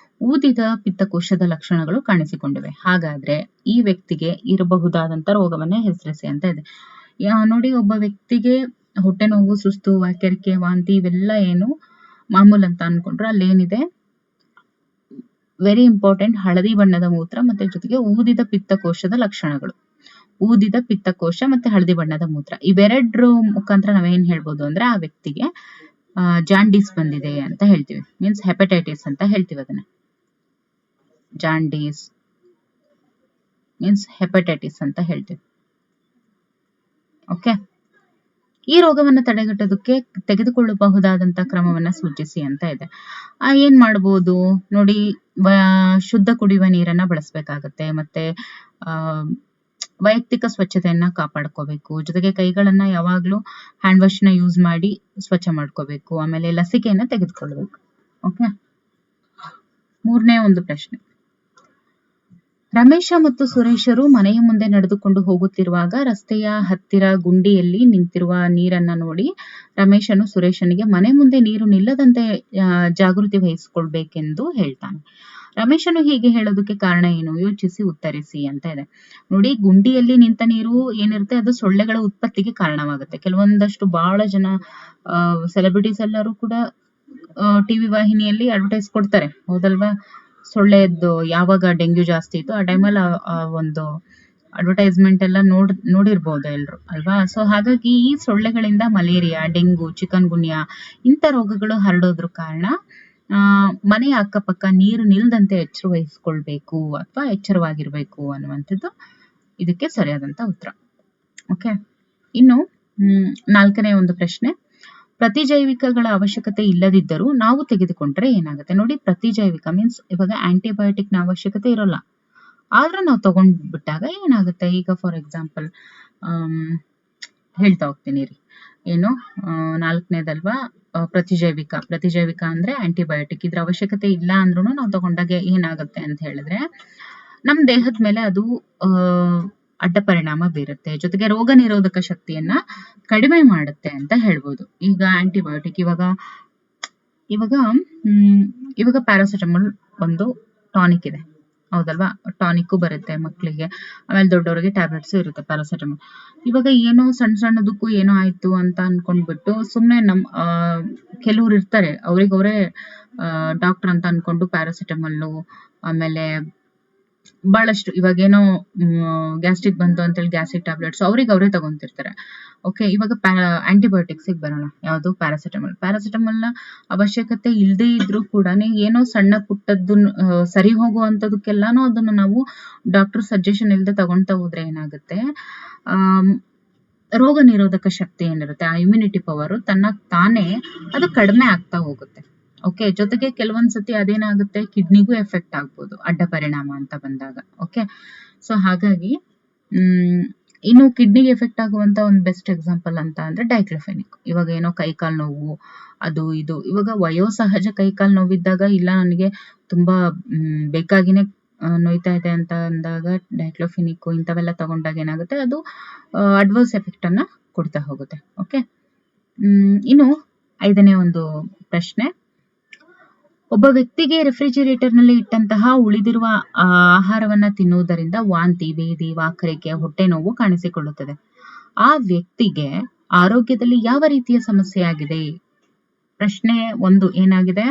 ಊದಿದ ಪಿತ್ತಕೋಶದ ಲಕ್ಷಣಗಳು ಕಾಣಿಸಿಕೊಂಡಿವೆ. ಹಾಗಾದ್ರೆ ಈ ವ್ಯಕ್ತಿಗೆ ಇರಬಹುದಾದಂತ ರೋಗವನ್ನ ಹೆಸರಿಸಿ ಅಂತ ಇದೆ. ನೋಡಿ, ಒಬ್ಬ ವ್ಯಕ್ತಿಗೆ ಹೊಟ್ಟೆ ನೋವು, ಸುಸ್ತು, ವಾಕರಿಕೆ, ವಾಂತಿ ಇವೆಲ್ಲ ಏನು ಮಾಮೂಲ್ ಅಂತ ಅನ್ಕೊಂಡ್ರೆ ಅಲ್ಲೇನಿದೆ? ವೆರಿ ಇಂಪಾರ್ಟೆಂಟ್, ಹಳದಿ ಬಣ್ಣದ ಮೂತ್ರ ಮತ್ತೆ ಜೊತೆಗೆ ಊದಿದ ಪಿತ್ತಕೋಶದ ಲಕ್ಷಣಗಳು. ಊದಿದ ಪಿತ್ತಕೋಶ ಮತ್ತೆ ಹಳದಿ ಬಣ್ಣದ ಮೂತ್ರ, ಇವೆರಡ್ರ ಮುಖಾಂತರ ನಾವೇನ್ ಹೇಳ್ಬೋದು ಅಂದ್ರೆ ಆ ವ್ಯಕ್ತಿಗೆ ಜಾಂಡೀಸ್ ಬಂದಿದೆ ಅಂತ ಹೇಳ್ತೀವಿ. ಮೀನ್ಸ್ ಹೆಪಟೈಟಿಸ್ ಅಂತ ಹೇಳ್ತೀವಿ ಅದನ್ನ. ಜಾಂಡೀಸ್ ಮೀನ್ಸ್ ಹೆಪಟೈಟಿಸ್ ಅಂತ ಹೇಳ್ತೀವಿ. ಓಕೆ, ಈ ರೋಗವನ್ನು ತಡೆಗಟ್ಟೋದಕ್ಕೆ ತೆಗೆದುಕೊಳ್ಳಬಹುದಾದಂತ ಕ್ರಮವನ್ನ ಸೂಚಿಸಿ ಅಂತ ಇದೆ. ಏನ್ ಮಾಡ್ಬೋದು ನೋಡಿ, ಶುದ್ಧ ಕುಡಿಯುವ ನೀರನ್ನ ಬಳಸಬೇಕಾಗತ್ತೆ, ಮತ್ತೆ ಆ ವೈಯಕ್ತಿಕ ಸ್ವಚ್ಛತೆಯನ್ನ ಕಾಪಾಡ್ಕೋಬೇಕು, ಜೊತೆಗೆ ಕೈಗಳನ್ನ ಯಾವಾಗ್ಲೂ ಹ್ಯಾಂಡ್ ವಾಶ್ ನ ಯೂಸ್ ಮಾಡಿ ಸ್ವಚ್ಛ ಮಾಡ್ಕೋಬೇಕು, ಆಮೇಲೆ ಲಸಿಕೆಯನ್ನ ತೆಗೆದುಕೊಳ್ಬೇಕು. ಓಕೆ, ಮೂರನೇ ಒಂದು ಪ್ರಶ್ನೆ. ರಮೇಶ ಮತ್ತು ಸುರೇಶರು ಮನೆಯ ಮುಂದೆ ನಡೆದುಕೊಂಡು ಹೋಗುತ್ತಿರುವಾಗ ರಸ್ತೆಯ ಹತ್ತಿರ ಗುಂಡಿಯಲ್ಲಿ ನಿಂತಿರುವ ನೀರನ್ನ ನೋಡಿ ರಮೇಶನು ಸುರೇಶನಿಗೆ ಮನೆ ಮುಂದೆ ನೀರು ನಿಲ್ಲದಂತೆ ಜಾಗೃತಿ ವಹಿಸಿಕೊಳ್ಬೇಕೆಂದು ಹೇಳ್ತಾನೆ. ರಮೇಶನು ಹೀಗೆ ಹೇಳೋದಕ್ಕೆ ಕಾರಣ ಏನು, ಯೋಚಿಸಿ ಉತ್ತರಿಸಿ ಅಂತ ಇದೆ. ನೋಡಿ, ಗುಂಡಿಯಲ್ಲಿ ನಿಂತ ನೀರು ಏನಿರುತ್ತೆ ಅದು ಸೊಳ್ಳೆಗಳ ಉತ್ಪತ್ತಿಗೆ ಕಾರಣವಾಗುತ್ತೆ. ಕೆಲವೊಂದಷ್ಟು ಬಹಳ ಜನ ಸೆಲೆಬ್ರಿಟೀಸ್ ಎಲ್ಲರೂ ಕೂಡ ಟಿವಿ ವಾಹಿನಿಯಲ್ಲಿ ಅಡ್ವರ್ಟೈಸ್ ಕೊಡ್ತಾರೆ, ಹೌದಲ್ವಾ? ಸೊಳ್ಳೆದ್ದು ಯಾವಾಗ ಡೆಂಗ್ಯೂ ಜಾಸ್ತಿ ಇತ್ತು ಆ ಟೈಮಲ್ಲಿ ಒಂದು ಅಡ್ವರ್ಟೈಸ್ಮೆಂಟ್ ಎಲ್ಲ ನೋಡಿರ್ಬೋದು ಎಲ್ರು, ಅಲ್ವಾ? ಸೊ ಹಾಗಾಗಿ ಈ ಸೊಳ್ಳೆಗಳಿಂದ ಮಲೇರಿಯಾ, ಡೆಂಗು, ಚಿಕನ್ ಗುನ್ಯಾ ಇಂಥ ರೋಗಗಳು ಹರಡೋದ್ರ ಕಾರಣ ಮನೆಯ ಅಕ್ಕಪಕ್ಕ ನೀರು ನಿಲ್ದಂತೆ ಎಚ್ಚರ ವಹಿಸ್ಕೊಳ್ಬೇಕು ಅಥವಾ ಎಚ್ಚರವಾಗಿರ್ಬೇಕು ಅನ್ನುವಂಥದ್ದು ಇದಕ್ಕೆ ಸರಿಯಾದಂತ ಉತ್ತರ. ಓಕೆ, ಇನ್ನು ನಾಲ್ಕನೇ ಒಂದು ಪ್ರಶ್ನೆ. ಪ್ರತಿಜೈವಿಕಗಳ ಅವಶ್ಯಕತೆ ಇಲ್ಲದಿದ್ದರೂ ನಾವು ತೆಗೆದುಕೊಂಡ್ರೆ ಏನಾಗುತ್ತೆ? ನೋಡಿ, ಪ್ರತಿಜೈವಿಕ ಮೀನ್ಸ್ ಇವಾಗ ಆಂಟಿಬಯೋಟಿಕ್ ನ ಅವಶ್ಯಕತೆ ಇರೋಲ್ಲ, ಆದ್ರೂ ನಾವು ತಗೊಂಡ್ಬಿಟ್ಟಾಗ ಏನಾಗುತ್ತೆ? ಈಗ ಫಾರ್ ಎಕ್ಸಾಂಪಲ್ ಹೇಳ್ತಾ ಹೋಗ್ತೀನಿ ರೀ. ಏನು ನಾಲ್ಕನೇದಲ್ವಾ, ಪ್ರತಿಜೈವಿಕ ಅಂದ್ರೆ ಆಂಟಿಬಯೋಟಿಕ್. ಇದ್ರ ಅವಶ್ಯಕತೆ ಇಲ್ಲ ಅಂದ್ರೂ ನಾವು ತಗೊಂಡಾಗ ಏನಾಗುತ್ತೆ ಅಂತ ಹೇಳಿದ್ರೆ ನಮ್ ದೇಹದ ಮೇಲೆ ಅದು ಅಡ್ಡ ಪರಿಣಾಮ ಬೀರುತ್ತೆ, ಜೊತೆಗೆ ರೋಗ ನಿರೋಧಕ ಶಕ್ತಿಯನ್ನ ಕಡಿಮೆ ಮಾಡುತ್ತೆ ಅಂತ ಹೇಳ್ಬೋದು. ಈಗ ಆಂಟಿಬಯೋಟಿಕ್ ಇವಾಗ ಪ್ಯಾರಾಸಿಟಮಲ್ ಒಂದು ಟಾನಿಕ್ ಇದೆ, ಹೌದಲ್ವಾ? ಟಾನಿಕ್ ಬರುತ್ತೆ ಮಕ್ಕಳಿಗೆ, ಆಮೇಲೆ ದೊಡ್ಡವರಿಗೆ ಟ್ಯಾಬ್ಲೆಟ್ಸ್ ಇರುತ್ತೆ ಪ್ಯಾರಾಸಿಟಮಲ್. ಇವಾಗ ಏನೋ ಸಣ್ಣದಕ್ಕೂ ಏನೋ ಆಯ್ತು ಅಂತ ಅನ್ಕೊಂಡ್ಬಿಟ್ಟು ಸುಮ್ನೆ ಕೆಲವ್ರು ಇರ್ತಾರೆ, ಅವ್ರಿಗವ್ರೇ ಡಾಕ್ಟರ್ ಅಂತ ಅನ್ಕೊಂಡು ಪ್ಯಾರಾಸಿಟಮಲ್ಲು, ಆಮೇಲೆ ಬಹಳಷ್ಟು ಇವಾಗೇನೋ ಗ್ಯಾಸ್ಟ್ರಿಕ್ ಬಂತು ಅಂತೇಳಿ ಗ್ಯಾಸ್ಟ್ರಿಕ್ ಟ್ಯಾಬ್ಲೆಟ್ಸ್ ಅವ್ರೇ ತಗೊಂತಿರ್ತಾರೆ. ಓಕೆ, ಇವಾಗ ಆಂಟಿಬಯೋಟಿಕ್ಸ್ ಬರೋಣ. ಯಾವುದು? ಪ್ಯಾರಾಸಿಟಮಲ್ ನ ಅವಶ್ಯಕತೆ ಇಲ್ಲದೆ ಇದ್ರೂ ಕೂಡ ಏನೋ ಸಣ್ಣ ಪುಟ್ಟದ್ದು ಸರಿ ಹೋಗುವಂತದಕ್ಕೆಲ್ಲಾನು ಅದನ್ನ ನಾವು ಡಾಕ್ಟರ್ ಸಜೆಷನ್ ಇಲ್ಲದೆ ತಗೊಂತಾ ಹೋದ್ರೆ ಏನಾಗುತ್ತೆ, ರೋಗ ನಿರೋಧಕ ಶಕ್ತಿ ಏನಿರುತ್ತೆ, ಆ ಇಮ್ಯುನಿಟಿ ಪವರ್ ತಾನೇ ಅದು ಕಡಿಮೆ ಆಗ್ತಾ ಹೋಗುತ್ತೆ. ಓಕೆ, ಜೊತೆಗೆ ಕೆಲವೊಂದ್ಸತಿ ಅದೇನಾಗುತ್ತೆ, ಕಿಡ್ನಿಗೂ ಎಫೆಕ್ಟ್ ಆಗ್ಬೋದು ಅಡ್ಡ ಪರಿಣಾಮ ಅಂತ ಬಂದಾಗ. ಓಕೆ, ಸೊ ಹಾಗಾಗಿ ಇನ್ನು ಕಿಡ್ನಿಗೆ ಎಫೆಕ್ಟ್ ಆಗುವಂತ ಒಂದು ಬೆಸ್ಟ್ ಎಕ್ಸಾಂಪಲ್ ಅಂತ ಅಂದ್ರೆ ಡೈಕ್ಲೋಫೆನಿಕ್. ಇವಾಗ ಏನೋ ಕೈಕಾಲ್ ನೋವು ಅದು ಇದು, ಇವಾಗ ವಯೋಸಹಜ ಕೈಕಾಲ್ ನೋವಿದ್ದಾಗ ಇಲ್ಲ ನನಗೆ ತುಂಬಾ ಬೇಕಾಗಿನೇ ನೋಯ್ತಾ ಇದೆ ಅಂತ ಅಂದಾಗ ಡೈಕ್ಲೋಫೆನಿಕ್ ಇಂಥವೆಲ್ಲ ತಗೊಂಡಾಗ ಏನಾಗುತ್ತೆ, ಅದು ಅಡ್ವರ್ಸ್ ಎಫೆಕ್ಟ್ ಅನ್ನ ಕೊಡ್ತಾ ಹೋಗುತ್ತೆ. ಓಕೆ, ಇನ್ನು ಐದನೇ ಒಂದು ಪ್ರಶ್ನೆ. ಒಬ್ಬ ವ್ಯಕ್ತಿಗೆ ರೆಫ್ರಿಜಿರೇಟರ್ ನಲ್ಲಿ ಇಟ್ಟಂತಹ ಉಳಿದಿರುವ ಆಹಾರವನ್ನ ತಿನ್ನುವುದರಿಂದ ವಾಂತಿ, ಭೇದಿ, ವಾಕರಿಕೆ, ಹೊಟ್ಟೆ ನೋವು ಕಾಣಿಸಿಕೊಳ್ಳುತ್ತದೆ. ಆ ವ್ಯಕ್ತಿಗೆ ಆರೋಗ್ಯದಲ್ಲಿ ಯಾವ ರೀತಿಯ ಸಮಸ್ಯೆ ಆಗಿದೆ? ಪ್ರಶ್ನೆ ಒಂದು ಏನಾಗಿದೆ,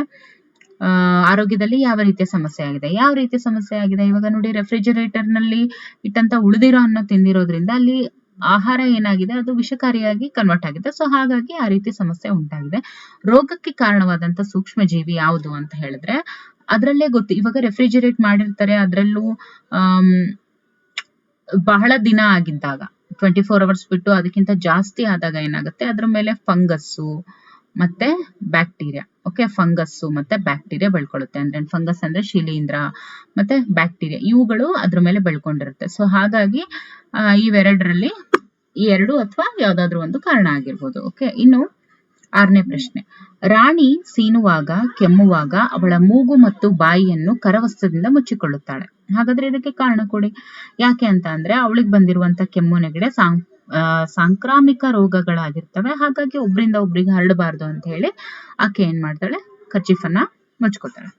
ಆರೋಗ್ಯದಲ್ಲಿ ಯಾವ ರೀತಿಯ ಸಮಸ್ಯೆ ಆಗಿದೆ? ಯಾವ ರೀತಿಯ ಸಮಸ್ಯೆ ಆಗಿದೆ? ಇವಾಗ ನೋಡಿ, ರೆಫ್ರಿಜಿರೇಟರ್ ನಲ್ಲಿ ಇಟ್ಟಂತ ಉಳಿದಿರೋ ಅನ್ನ ತಿಂದಿರೋದ್ರಿಂದ ಅಲ್ಲಿ ಆಹಾರ ಏನಾಗಿದೆ ಅದು ವಿಷಕಾರಿಯಾಗಿ ಕನ್ವರ್ಟ್ ಆಗಿದೆ. ಸೊ ಹಾಗಾಗಿ ಆ ರೀತಿ ಸಮಸ್ಯೆ ಉಂಟಾಗಿದೆ. ರೋಗಕ್ಕೆ ಕಾರಣವಾದಂತ ಸೂಕ್ಷ್ಮ ಜೀವಿ ಯಾವುದು ಅಂತ ಹೇಳಿದ್ರೆ ಅದ್ರಲ್ಲೇ ಗೊತ್ತು. ಇವಾಗ ರೆಫ್ರಿಜಿರೇಟ್ ಮಾಡಿರ್ತಾರೆ, ಅದ್ರಲ್ಲೂ ಬಹಳ ದಿನ ಆಗಿದ್ದಾಗ 24 hours ಬಿಟ್ಟು ಅದಕ್ಕಿಂತ ಜಾಸ್ತಿ ಆದಾಗ ಏನಾಗುತ್ತೆ, ಅದ್ರ ಮೇಲೆ ಫಂಗಸ್ಸು ಮತ್ತೆ ಬ್ಯಾಕ್ಟೀರಿಯಾ. ಓಕೆ, ಫಂಗಸ್ಸು ಮತ್ತೆ ಬ್ಯಾಕ್ಟೀರಿಯಾ ಬೆಳ್ಕೊಳ್ಳುತ್ತೆ. ಅಂದ್ರೆ ಫಂಗಸ್ ಅಂದ್ರೆ ಶಿಲೀಂಧ್ರ, ಮತ್ತೆ ಬ್ಯಾಕ್ಟೀರಿಯಾ ಇವುಗಳು ಅದ್ರ ಮೇಲೆ ಬೆಳ್ಕೊಂಡಿರುತ್ತೆ. ಸೊ ಹಾಗಾಗಿ ಇವೆರಡರಲ್ಲಿ ಈ ಎರಡು ಅಥವಾ ಯಾವ್ದಾದ್ರು ಒಂದು ಕಾರಣ ಆಗಿರ್ಬೋದು. ಓಕೆ, ಇನ್ನು ಆರನೇ ಪ್ರಶ್ನೆ. ರಾಣಿ ಸೀನುವಾಗ, ಕೆಮ್ಮುವಾಗ ಅವಳ ಮೂಗು ಮತ್ತು ಬಾಯಿಯನ್ನು ಕರವಸ್ತ್ರದಿಂದ ಮುಚ್ಚಿಕೊಳ್ಳುತ್ತಾಳೆ. ಹಾಗಾದ್ರೆ ಇದಕ್ಕೆ ಕಾರಣ ಕೊಡಿ. ಯಾಕೆ ಅಂತ ಅಂದ್ರೆ ಅವಳಿಗೆ ಬಂದಿರುವಂತ ಕೆಮ್ಮು ನೆಗಡಿ ಸಾಂಕ್ರಾಮಿಕ ರೋಗಗಳಾಗಿರ್ತವೆ. ಹಾಗಾಗಿ ಒಬ್ರಿಂದ ಒಬ್ರಿಗೆ ಹರಡಬಾರ್ದು ಅಂತ ಹೇಳಿ ಆಕೆ ಏನ್ ಮಾಡ್ತಾಳೆ, ಕರ್ಚೀಫನ್ನ ಮುಚ್ಕೋತಾಳೆ,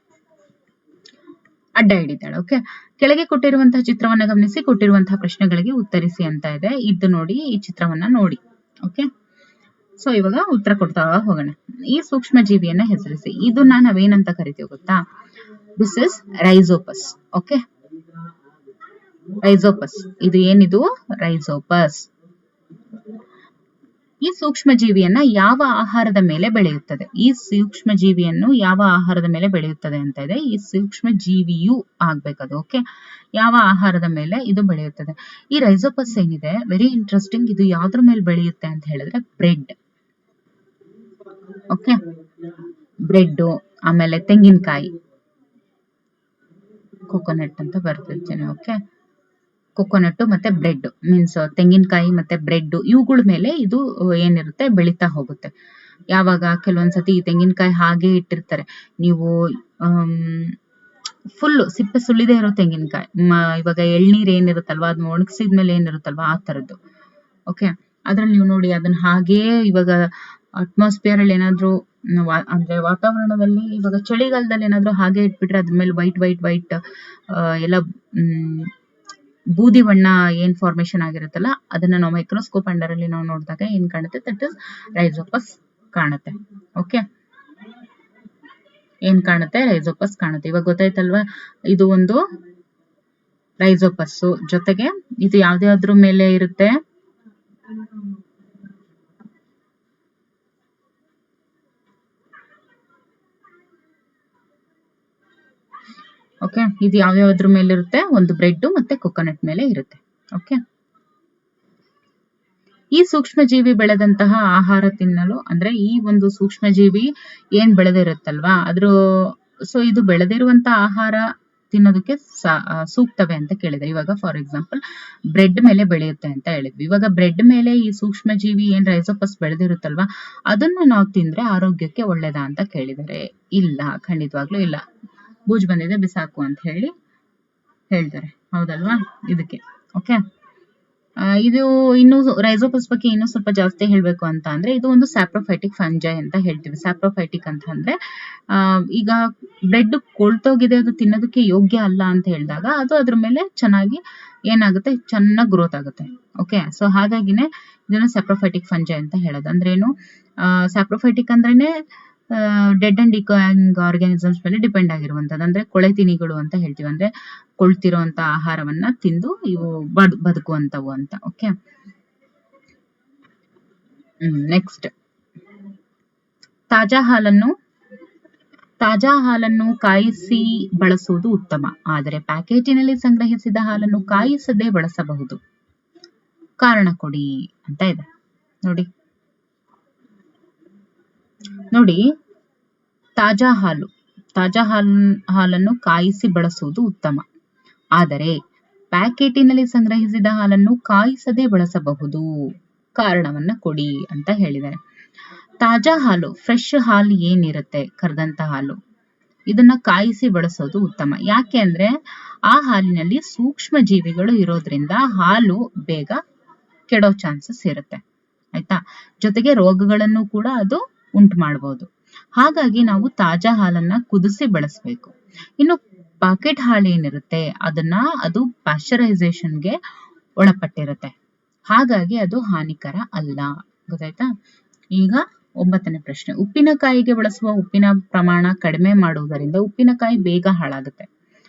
ಅಡ್ಡ ಹಿಡಿತಾಳೆ. ಓಕೆ, ಕೆಳಗೆ ಕೊಟ್ಟಿರುವಂತಹ ಚಿತ್ರವನ್ನ ಗಮನಿಸಿ ಕೊಟ್ಟಿರುವಂತಹ ಪ್ರಶ್ನೆಗಳಿಗೆ ಉತ್ತರಿಸಿ ಅಂತ ಇದೆ. ಇದು ನೋಡಿ, ಈ ಚಿತ್ರವನ್ನ ನೋಡಿ. ಓಕೆ, ಸೊ ಇವಾಗ ಉತ್ತರ ಕೊಡ್ತಾ ಹೋಗೋಣ. ಈ ಸೂಕ್ಷ್ಮ ಜೀವಿಯನ್ನ ಹೆಸರಿಸಿ. ಇದನ್ನ ನಾವೇನಂತ ಕರಿತೀವಿ ಗೊತ್ತಾ? This is Rhizopus. Okay, Rhizopus. ಇದು ಏನಿದು? ರೈಜೋಪಸ್. ಈ ಸೂಕ್ಷ್ಮ ಜೀವಿಯನ್ನ ಯಾವ ಆಹಾರದ ಮೇಲೆ ಬೆಳೆಯುತ್ತದೆ? ಈ ಸೂಕ್ಷ್ಮ ಜೀವಿಯನ್ನು ಯಾವ ಆಹಾರದ ಮೇಲೆ ಬೆಳೆಯುತ್ತದೆ ಅಂತ ಇದೆ. ಈ ಸೂಕ್ಷ್ಮ ಜೀವಿಯು ಆಗ್ಬೇಕದು. ಓಕೆ, ಯಾವ ಆಹಾರದ ಮೇಲೆ ಇದು ಬೆಳೆಯುತ್ತದೆ? ಈ ರೈಸೋಪಸ್ ಏನಿದೆ ವೆರಿ ಇಂಟ್ರೆಸ್ಟಿಂಗ್. ಇದು ಯಾವ್ದ್ರ ಮೇಲೆ ಬೆಳೆಯುತ್ತೆ ಅಂತ ಹೇಳಿದ್ರೆ ಬ್ರೆಡ್. ಓಕೆ, ಬ್ರೆಡ್, ಆಮೇಲೆ ತೆಂಗಿನಕಾಯಿ, ಕೋಕೋನಟ್ ಅಂತ ಬರ್ತಿರ್ತೀನಿ. ಓಕೆ, ಕೋಕೋನಟ್ ಮತ್ತೆ ಬ್ರೆಡ್ ಮೀನ್ಸ್ ತೆಂಗಿನಕಾಯಿ ಮತ್ತೆ ಬ್ರೆಡ್ ಇವುಗಳ ಮೇಲೆ ಇದು ಏನಿರುತ್ತೆ ಬೆಳೀತಾ ಹೋಗುತ್ತೆ. ಯಾವಾಗ ಕೆಲವೊಂದ್ಸತಿ ತೆಂಗಿನಕಾಯಿ ಹಾಗೆ ಇಟ್ಟಿರ್ತಾರೆ, ನೀವು ಫುಲ್ ಸಿಪ್ಪೆ ಸುಲಿದೇ ಇರೋ ತೆಂಗಿನಕಾಯಿ, ಇವಾಗ ಎಳ್ನೀರ್ ಏನಿರುತ್ತಲ್ವಾ ಅದನ್ನ ಒಣಗಿಸಿದ್ಮೇಲೆ ಏನಿರುತ್ತಲ್ವಾ ಆ ತರದ್ದು. ಓಕೆ, ಅದ್ರಲ್ಲಿ ನೀವು ನೋಡಿ ಅದನ್ನ ಹಾಗೇ ಇವಾಗ ಅಟ್ಮಾಸ್ಫಿಯರ್ ಅಲ್ಲಿ ಏನಾದ್ರು ಅಂದ್ರೆ ವಾತಾವರಣದಲ್ಲಿ ಇವಾಗ ಚಳಿಗಾಲದಲ್ಲಿ ಏನಾದ್ರು ಹಾಗೆ ಇಟ್ಬಿಟ್ರೆ ಅದ್ರ ಮೇಲೆ ವೈಟ್ ವೈಟ್ ವೈಟ್ ಎಲ್ಲ ಬೂದಿ ಬಣ್ಣ ಏನ್ ಫಾರ್ಮೇಶನ್ ಆಗಿರುತ್ತಲ್ಲ ಅದನ್ನ ನಾವು ಮೈಕ್ರೋಸ್ಕೋಪ್ ಅಂಡರ್ ಅಲ್ಲಿ ನಾವು ನೋಡಿದಾಗ ಏನ್ ಕಾಣುತ್ತೆ, ದಟ್ ಇಸ್ ರೈಸೋಪಸ್ ಕಾಣುತ್ತೆ. ಓಕೆ, ಏನ್ ಕಾಣುತ್ತೆ? ರೈಸೋಪಸ್ ಕಾಣುತ್ತೆ. ಇವಾಗ ಗೊತ್ತಾಯ್ತಲ್ವಾ, ಇದು ಒಂದು ರೈಸೋಪಸ್. ಜೊತೆಗೆ ಇದು ಯಾವ್ದಾದ್ರ ಮೇಲೆ ಇರುತ್ತೆ? ಓಕೆ, ಇದು ಯಾವ್ಯಾವ್ದ್ರ ಮೇಲೆ ಇರುತ್ತೆ? ಒಂದು ಬ್ರೆಡ್ ಮತ್ತೆ ಕೊಕೊನಟ್ ಮೇಲೆ ಇರುತ್ತೆ. ಓಕೆ, ಈ ಸೂಕ್ಷ್ಮಜೀವಿ ಬೆಳೆದಂತಹ ಆಹಾರ ತಿನ್ನಲು, ಅಂದ್ರೆ ಈ ಒಂದು ಸೂಕ್ಷ್ಮಜೀವಿ ಏನ್ ಬೆಳೆದಿರುತ್ತಲ್ವಾ ಅದ್ರ ಇದು ಬೆಳೆದಿರುವಂತ ಆಹಾರ ತಿನ್ನೋದಕ್ಕೆ ಸೂಕ್ತವೇ ಅಂತ ಕೇಳಿದ್ರೆ, ಇವಾಗ ಫಾರ್ ಎಕ್ಸಾಂಪಲ್ ಬ್ರೆಡ್ ಮೇಲೆ ಬೆಳೆಯುತ್ತೆ ಅಂತ ಹೇಳಿದ್ವಿ. ಇವಾಗ ಬ್ರೆಡ್ ಮೇಲೆ ಈ ಸೂಕ್ಷ್ಮಜೀವಿ ಏನ್ ರೈಸೋಪಸ್ ಬೆಳೆದಿರುತ್ತಲ್ವಾ ಅದನ್ನ ನಾವು ತಿಂದ್ರೆ ಆರೋಗ್ಯಕ್ಕೆ ಒಳ್ಳೇದಾ ಅಂತ ಕೇಳಿದರೆ ಇಲ್ಲ, ಖಂಡಿತವಾಗ್ಲೂ ಇಲ್ಲ. ಬೂಜ್ ಬಂದಿದೆ ಬಿಸಾಕು ಅಂತ ಹೇಳ್ತಾರೆ, ಹೌದಲ್ವಾ? ಇದಕ್ಕೆ ಓಕೆ, ಇದು ಇನ್ನು ರೈಸೋಪಸ್ ಬಗ್ಗೆ ಇನ್ನೂ ಸ್ವಲ್ಪ ಜಾಸ್ತಿ ಹೇಳ್ಬೇಕು ಅಂತ ಅಂದ್ರೆ ಇದು ಒಂದು ಸ್ಯಾಪ್ರೋಫೈಟಿಕ್ ಫಂಜೈ ಅಂತ ಹೇಳ್ತೀವಿ. ಸ್ಯಾಪ್ರೋಫೈಟಿಕ್ ಅಂತ ಅಂದ್ರೆ ಈಗ ಬ್ರೆಡ್ ಕೊಳ್ತೋಗಿದೆ, ಅದು ತಿನ್ನೋದಕ್ಕೆ ಯೋಗ್ಯ ಅಲ್ಲ ಅಂತ ಹೇಳಿದಾಗ ಅದು ಅದ್ರ ಮೇಲೆ ಚೆನ್ನಾಗಿ ಏನಾಗುತ್ತೆ, ಚೆನ್ನಾಗಿ ಗ್ರೋತ್ ಆಗುತ್ತೆ. ಓಕೆ, ಸೊ ಹಾಗಾಗಿನೇ ಇದನ್ನ ಸ್ಯಾಪ್ರೋಫೈಟಿಕ್ ಫಂಜೈ ಅಂತ ಹೇಳೋದು. ಅಂದ್ರೇನು? ಸ್ಯಾಪ್ರೋಫೈಟಿಕ್ ಅಂದ್ರೇನೆ ಡೆಡ್ ಅಂಡ್ ಡಿಕಾಯಿಂಗ್ ಆರ್ಗಾನಿಸಮ್ಸ್ ಮೇಲೆ ಡಿಪೆಂಡ್ ಆಗಿರುವಂತದ್ದು, ಅಂದ್ರೆ ಕೊಳೆತಿನಿಗಳು ಅಂತ ಹೇಳ್ತೀವಿ. ಅಂದ್ರೆ ಕೊಳ್ತಿರುವಂತ ಆಹಾರವನ್ನ ತಿಂದು ಇವು ಬದುಕುವಂತವು ಅಂತ. ಓಕೆ, ನೆಕ್ಸ್ಟ್, ತಾಜಾ ಹಾಲನ್ನು ಕಾಯಿಸಿ ಬಳಸುವುದು ಉತ್ತಮ, ಆದರೆ ಪ್ಯಾಕೇಜಿನಲ್ಲಿ ಸಂಗ್ರಹಿಸಿದ ಹಾಲನ್ನು ಕಾಯಿಸದೆ ಬಳಸಬಹುದು. ಕಾರಣ ಕೊಡಿ ಅಂತ ಇದೆ. ನೋಡಿ, ತಾಜಾ ಹಾಲನ್ನು ಕಾಯಿಸಿ ಬಳಸುವುದು ಉತ್ತಮ, ಆದರೆ ಪ್ಯಾಕೆಟಿನಲ್ಲಿ ಸಂಗ್ರಹಿಸಿದ ಹಾಲನ್ನು ಕಾಯಿಸದೆ ಬಳಸಬಹುದು. ಕಾರಣವನ್ನ ಕೊಡಿ ಅಂತ ಹೇಳಿದ್ದಾರೆ. ತಾಜಾ ಹಾಲು, ಫ್ರೆಶ್ ಹಾಲು ಏನಿರುತ್ತೆ, ಕರೆದಂತ ಹಾಲು, ಇದನ್ನ ಕಾಯಿಸಿ ಬಳಸೋದು ಉತ್ತಮ. ಯಾಕೆ ಅಂದ್ರೆ ಆ ಹಾಲಿನಲ್ಲಿ ಸೂಕ್ಷ್ಮ ಜೀವಿಗಳು ಇರೋದ್ರಿಂದ ಹಾಲು ಬೇಗ ಕೆಡೋ ಚಾನ್ಸಸ್ ಇರುತ್ತೆ. ಆಯ್ತಾ? ಜೊತೆಗೆ ರೋಗಗಳನ್ನು ಕೂಡ ಅದು ಉಂಟು ಮಾಡಬಹುದು. ಹಾಗಾಗಿ ನಾವು ತಾಜಾ ಹಾಲನ್ನ ಕುದಿಸಿ ಬಳಸಬೇಕು. ಇನ್ನು ಪಾಕೆಟ್ ಹಾಲು ಏನಿರುತ್ತೆ ಅದು ಪಾಶ್ಚರೈಸೇಷನ್ಗೆ ಒಳಪಟ್ಟಿರುತ್ತೆ, ಹಾಗಾಗಿ ಅದು ಹಾನಿಕರ ಅಲ್ಲ. ಗೊತ್ತಾಯ್ತಾ? ಈಗ 9ನೇ ಪ್ರಶ್ನೆ, ಉಪ್ಪಿನಕಾಯಿಗೆ ಬಳಸುವ ಉಪ್ಪಿನ ಪ್ರಮಾಣ ಕಡಿಮೆ ಮಾಡುವುದರಿಂದ ಉಪ್ಪಿನಕಾಯಿ ಬೇಗ ಹಾಳಾಗುತ್ತೆ.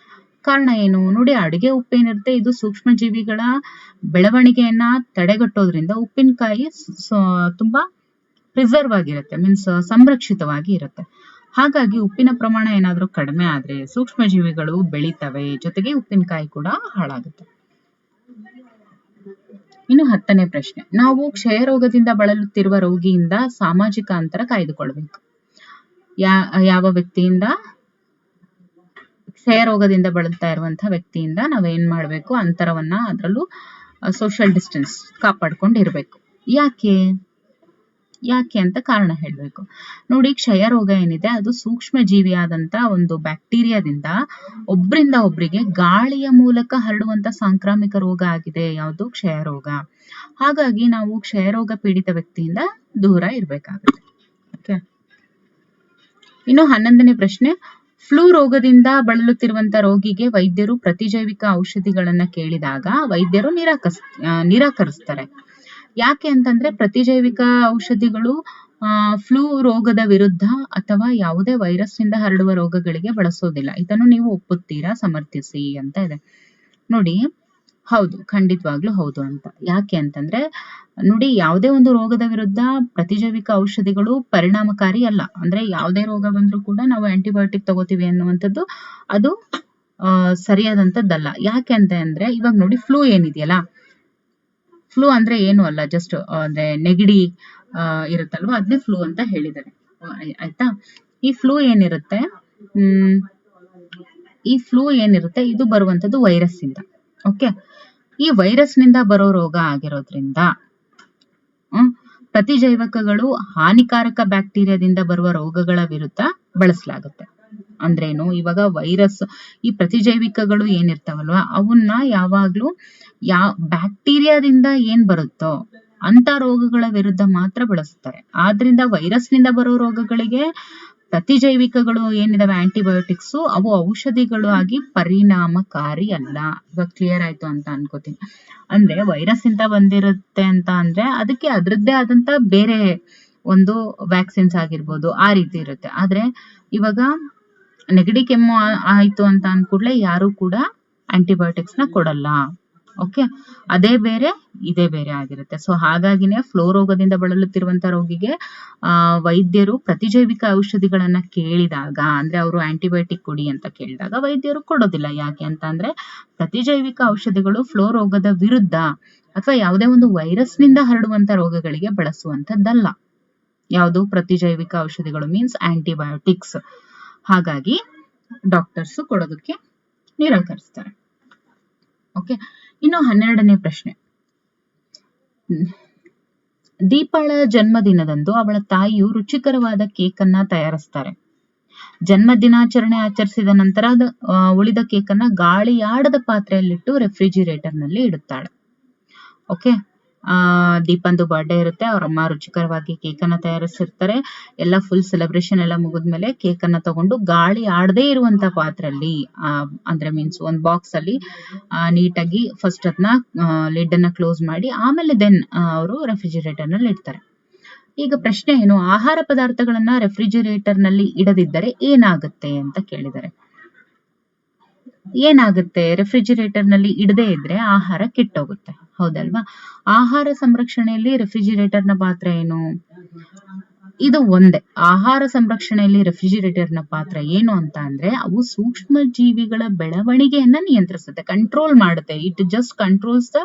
ಕಾರಣ ಏನು? ನೋಡಿ, ಅಡುಗೆ ಉಪ್ಪೇನಿರುತ್ತೆ ಇದು ಸೂಕ್ಷ್ಮ ಜೀವಿಗಳ ಬೆಳವಣಿಗೆಯನ್ನ ತಡೆಗಟ್ಟೋದ್ರಿಂದ ಉಪ್ಪಿನಕಾಯಿ ತುಂಬಾ ಪ್ರಿಸರ್ವ್ ಆಗಿರುತ್ತೆ, ಮೀನ್ಸ್ ಸಂರಕ್ಷಿತವಾಗಿ ಇರುತ್ತೆ. ಹಾಗಾಗಿ ಉಪ್ಪಿನ ಪ್ರಮಾಣ ಏನಾದ್ರೂ ಕಡಿಮೆ ಆದ್ರೆ ಸೂಕ್ಷ್ಮ ಜೀವಿಗಳು ಬೆಳೀತವೆ, ಜೊತೆಗೆ ಉಪ್ಪಿನಕಾಯಿ ಕೂಡ ಹಾಳಾಗುತ್ತೆ. ಇನ್ನು 10ನೇ ಪ್ರಶ್ನೆ, ನಾವು ಕ್ಷಯರೋಗದಿಂದ ಬಳಲುತ್ತಿರುವ ರೋಗಿಯಿಂದ ಸಾಮಾಜಿಕ ಅಂತರ ಕಾಯ್ದುಕೊಳ್ಬೇಕು. ಯಾವ ವ್ಯಕ್ತಿಯಿಂದ? ಕ್ಷಯರೋಗದಿಂದ ಬಳಲ್ತಾ ಇರುವಂತಹ ವ್ಯಕ್ತಿಯಿಂದ ನಾವೇನ್ ಮಾಡ್ಬೇಕು? ಅಂತರವನ್ನ, ಅದರಲ್ಲೂ ಸೋಷಿಯಲ್ ಡಿಸ್ಟೆನ್ಸ್ ಕಾಪಾಡ್ಕೊಂಡಿರ್ಬೇಕು. ಯಾಕೆ ಅಂತ ಕಾರಣ ಹೇಳ್ಬೇಕು. ನೋಡಿ, ಕ್ಷಯರೋಗ ಏನಿದೆ ಅದು ಸೂಕ್ಷ್ಮ ಜೀವಿಯಾದಂತ ಒಂದು ಬ್ಯಾಕ್ಟೀರಿಯಾದಿಂದ ಒಬ್ರಿಂದ ಒಬ್ರಿಗೆ ಗಾಳಿಯ ಮೂಲಕ ಹರಡುವಂತ ಸಾಂಕ್ರಾಮಿಕ ರೋಗ ಆಗಿದೆ. ಯಾವುದು? ಕ್ಷಯರೋಗ. ಹಾಗಾಗಿ ನಾವು ಕ್ಷಯರೋಗ ಪೀಡಿತ ವ್ಯಕ್ತಿಯಿಂದ ದೂರ ಇರ್ಬೇಕಾಗುತ್ತೆ. ಓಕೆ, ಇನ್ನು 11ನೇ ಪ್ರಶ್ನೆ, ಫ್ಲೂ ರೋಗದಿಂದ ಬಳಲುತ್ತಿರುವಂತ ರೋಗಿಗೆ ವೈದ್ಯರು ಪ್ರತಿಜೈವಿಕ ಔಷಧಿಗಳನ್ನ ಕೇಳಿದಾಗ ವೈದ್ಯರು ನಿರಾಕರಿಸ್ತಾರೆ. ಯಾಕೆ ಅಂತಂದ್ರೆ ಪ್ರತಿಜೈವಿಕ ಔಷಧಿಗಳು ಫ್ಲೂ ರೋಗದ ವಿರುದ್ಧ ಅಥವಾ ಯಾವುದೇ ವೈರಸ್ ನಿಂದ ಹರಡುವ ರೋಗಗಳಿಗೆ ಬಳಸೋದಿಲ್ಲ. ಇದನ್ನು ನೀವು ಒಪ್ಪುತ್ತೀರಾ? ಸಮರ್ಥಿಸಿ ಅಂತ ಇದೆ. ನೋಡಿ, ಹೌದು, ಖಂಡಿತವಾಗ್ಲೂ ಹೌದು ಅಂತ. ಯಾಕೆ ಅಂತಂದ್ರೆ ನೋಡಿ, ಯಾವುದೇ ಒಂದು ರೋಗದ ವಿರುದ್ಧ ಪ್ರತಿಜೈವಿಕ ಔಷಧಿಗಳು ಪರಿಣಾಮಕಾರಿ ಅಲ್ಲ. ಅಂದ್ರೆ ಯಾವುದೇ ರೋಗ ಬಂದ್ರೂ ಕೂಡ ನಾವು ಆಂಟಿಬಯೋಟಿಕ್ ತಗೋತೀವಿ ಅನ್ನುವಂಥದ್ದು ಅದು ಸರಿಯಾದಂಥದ್ದಲ್ಲ. ಯಾಕೆ ಅಂತ ಅಂದ್ರೆ ಇವಾಗ ನೋಡಿ ಫ್ಲೂ ಏನಿದೆಯಲ್ಲ, ಫ್ಲೂ ಅಂದ್ರೆ ಏನು ಅಲ್ಲ, ಜಸ್ಟ್ ಅಂದ್ರೆ ನೆಗಡಿ ಇರುತ್ತಲ್ವಾ, ಅದನ್ನೇ ಫ್ಲೂ ಅಂತ ಹೇಳಿದ್ದಾರೆ. ಆಯ್ತಾ? ಈ ಫ್ಲೂ ಏನಿರುತ್ತೆ, ಈ ಫ್ಲೂ ಏನಿರುತ್ತೆ ಇದು ಬರುವಂತದ್ದು ವೈರಸ್ ಇಂದ. ಓಕೆ, ಈ ವೈರಸ್ ನಿಂದ ಬರೋ ರೋಗ ಆಗಿರೋದ್ರಿಂದ ಪ್ರತಿಜೈವಕಗಳು ಹಾನಿಕಾರಕ ಬ್ಯಾಕ್ಟೀರಿಯಾದಿಂದ ಬರುವ ರೋಗಗಳ ವಿರುದ್ಧ ಬಳಸಲಾಗುತ್ತೆ. ಅಂದ್ರೇನು, ಇವಾಗ ವೈರಸ್, ಈ ಪ್ರತಿಜೈವಿಕಗಳು ಏನಿರ್ತಾವಲ್ವಾ ಅವನ್ನ ಯಾವಾಗ್ಲೂ ಬ್ಯಾಕ್ಟೀರಿಯಾದಿಂದ ಏನ್ ಬರುತ್ತೋ ಅಂತ ರೋಗಗಳ ವಿರುದ್ಧ ಮಾತ್ರ ಬಳಸ್ತಾರೆ. ಆದ್ರಿಂದ ವೈರಸ್ ನಿಂದ ಬರೋ ರೋಗಗಳಿಗೆ ಪ್ರತಿಜೈವಿಕಗಳು ಏನಿದಾವೆ ಆಂಟಿಬಯೋಟಿಕ್ಸ್, ಅವು ಔಷಧಿಗಳು ಆಗಿ ಪರಿಣಾಮಕಾರಿ ಅಲ್ಲ. ಇವಾಗ ಕ್ಲಿಯರ್ ಆಯ್ತು ಅಂತ ಅನ್ಕೋತೀನಿ. ಅಂದ್ರೆ ವೈರಸ್ ಇಂದ ಬಂದಿರುತ್ತೆ ಅಂತ ಅಂದ್ರೆ ಅದಕ್ಕೆ ಅದ್ರದ್ದೇ ಆದಂತ ಬೇರೆ ಒಂದು ವ್ಯಾಕ್ಸಿನ್ಸ್ ಆಗಿರ್ಬೋದು, ಆ ರೀತಿ ಇರುತ್ತೆ. ಆದ್ರೆ ಇವಾಗ ನೆಗಡಿ ಕೆಮ್ಮು ಆಯ್ತು ಅಂತ ಅಂದ್ಕೂಡ್ಲೆ ಯಾರು ಕೂಡ ಆಂಟಿಬಯೋಟಿಕ್ಸ್ ನ ಕೊಡಲ್ಲ. ಓಕೆ, ಅದೇ ಬೇರೆ ಇದೇ ಬೇರೆ ಆಗಿರುತ್ತೆ. ಸೊ ಹಾಗಾಗಿನೇ ಫ್ಲೋ ರೋಗದಿಂದ ಬಳಲುತ್ತಿರುವಂತ ರೋಗಿಗೆ ವೈದ್ಯರು ಪ್ರತಿಜೈವಿಕ ಔಷಧಿಗಳನ್ನ ಕೇಳಿದಾಗ, ಅಂದ್ರೆ ಅವರು ಆಂಟಿಬಯೋಟಿಕ್ ಕೊಡಿ ಅಂತ ಕೇಳಿದಾಗ ವೈದ್ಯರು ಕೊಡೋದಿಲ್ಲ. ಯಾಕೆ ಅಂತ ಅಂದ್ರೆ ಪ್ರತಿಜೈವಿಕ ಔಷಧಿಗಳು ಫ್ಲೋ ರೋಗದ ವಿರುದ್ಧ ಅಥವಾ ಯಾವುದೇ ಒಂದು ವೈರಸ್ ನಿಂದ ಹರಡುವಂತ ರೋಗಗಳಿಗೆ ಬಳಸುವಂತದ್ದಲ್ಲ. ಯಾವುದು ಪ್ರತಿಜೈವಿಕ ಔಷಧಿಗಳು ಮೀನ್ಸ್ ಆಂಟಿಬಯೋಟಿಕ್ಸ್. ಹಾಗಾಗಿ ಡಾಕ್ಟರ್ಸ್ ಕೊಡೋದಕ್ಕೆ ನಿರಾಕರಿಸ್ತಾರೆ. ಓಕೆ, ಇನ್ನು 12ನೇ ಪ್ರಶ್ನೆ. ದೀಪಾಳ ಜನ್ಮದಿನದಂದು ಅವಳ ತಾಯಿಯು ರುಚಿಕರವಾದ ಕೇಕ್ ಅನ್ನ ತಯಾರಿಸ್ತಾರೆ. ಜನ್ಮ ದಿನಾಚರಣೆ ಆಚರಿಸಿದ ನಂತರ ಉಳಿದ ಕೇಕ್ ಅನ್ನ ಗಾಳಿಯಾಡದ ಪಾತ್ರೆಯಲ್ಲಿಟ್ಟು ರೆಫ್ರಿಜಿರೇಟರ್ ನಲ್ಲಿ ಇಡುತ್ತಾಳೆ. ಓಕೆ, ದೀಪಂದು ಬರ್ಡೇ ಇರುತ್ತೆ, ಅವ್ರಮ್ಮ ರುಚಿಕರವಾಗಿ ಕೇಕ್ ಅನ್ನ ತಯಾರಿಸಿರ್ತಾರೆ. ಎಲ್ಲ ಫುಲ್ ಸೆಲೆಬ್ರೇಷನ್ ಎಲ್ಲ ಮುಗಿದ್ಮೇಲೆ ಕೇಕ್ ಅನ್ನ ತಗೊಂಡು ಗಾಳಿ ಆಡದೇ ಇರುವಂತ ಪಾತ್ರೆಯಲ್ಲಿ, ಅಂದ್ರೆ ಮೀನ್ಸ್ ಒಂದ್ ಬಾಕ್ಸ್ ಅಲ್ಲಿ ನೀಟಾಗಿ ಫಸ್ಟ್ ಅದನ್ನ ಲಿಡ್ ಅನ್ನ ಕ್ಲೋಸ್ ಮಾಡಿ ಆಮೇಲೆ ದೆನ್ ಅವರು ರೆಫ್ರಿಜಿರೇಟರ್ ನಲ್ಲಿ ಇಡ್ತಾರೆ. ಈಗ ಪ್ರಶ್ನೆ ಏನು, ಆಹಾರ ಪದಾರ್ಥಗಳನ್ನ ರೆಫ್ರಿಜಿರೇಟರ್ ನಲ್ಲಿ ಇಡದಿದ್ದರೆ ಏನಾಗುತ್ತೆ ಅಂತ ಕೇಳಿದ್ದಾರೆ. ಏನಾಗುತ್ತೆ, ರೆಫ್ರಿಜಿರೇಟರ್ ನಲ್ಲಿ ಇಡದೇ ಇದ್ರೆ ಆಹಾರ ಕೆಟ್ಟೋಗುತ್ತೆ, ಹೌದಲ್ವಾ? ಆಹಾರ ಸಂರಕ್ಷಣೆಯಲ್ಲಿ ರೆಫ್ರಿಜಿರೇಟರ್ ನ ಪಾತ್ರ ಏನು? ಇದು ಒಂದೇ. ಆಹಾರ ಸಂರಕ್ಷಣೆಯಲ್ಲಿ ರೆಫ್ರಿಜಿರೇಟರ್ ನ ಪಾತ್ರ ಏನು ಅಂತ ಅಂದ್ರೆ ಅವು ಸೂಕ್ಷ್ಮ ಜೀವಿಗಳ ಬೆಳವಣಿಗೆಯನ್ನ ನಿಯಂತ್ರಿಸುತ್ತೆ, ಕಂಟ್ರೋಲ್ ಮಾಡುತ್ತೆ. It just controls the